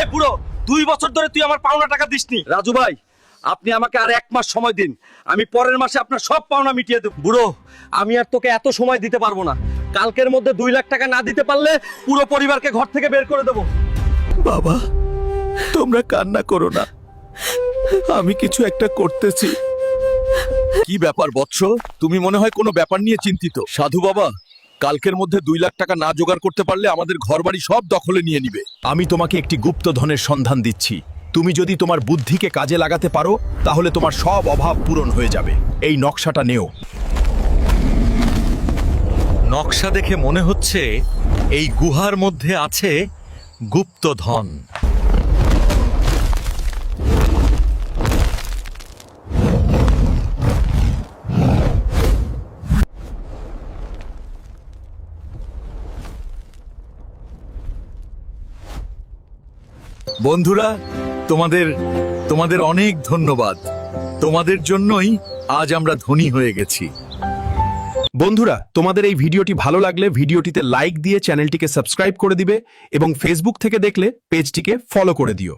এই বুড়ো, 2 বছর ধরে তুই আমার পাওনা টাকা দিসনি। রাজু ভাই, আপনি আমাকে আর 1 মাস সময় দিন, আমি পরের মাসে আপনার সব পাওনা মিটিয়ে দেব। বুড়ো, আমি আর তোকে এত সময় দিতে পারবো না। কালকের মধ্যে 2 লাখ টাকা না দিতে পারলে পুরো পরিবারকে ঘর থেকে বের করে দেবো। বাবা, তোমরা কান্না করো না, আমি কিছু একটা করতেছি। কি ব্যাপার বৎস, তুমি মনে হয় কোনো ব্যাপার নিয়ে চিন্তিত। সাধু বাবা, কালকের মধ্যে 2 লাখ টাকা না জোগাড় করতে পারলে আমাদের ঘরবাড়ি সব দখলে নিয়ে নিবে। আমি তোমাকে একটি গুপ্তধনের সন্ধান দিচ্ছি। তুমি যদি তোমার বুদ্ধিকে কাজে লাগাতে পারো তাহলে তোমার সব অভাব পূরণ হয়ে যাবে। এই নকশাটা নেও। নকশা দেখে মনে হচ্ছে এই গুহার মধ্যে আছে গুপ্তধন। বন্ধুরা, তোমাদের অনেক ধন্যবাদ। তোমাদের জন্যই আজ আমরা ধনী হয়ে গেছি। বন্ধুরা, তোমাদের এই ভিডিওটি ভালো লাগলে ভিডিওটিতে লাইক দিয়ে চ্যানেলটিকে সাবস্ক্রাইব করে দিবে এবং ফেসবুক থেকে দেখলে পেজটিকে ফলো করে দিও।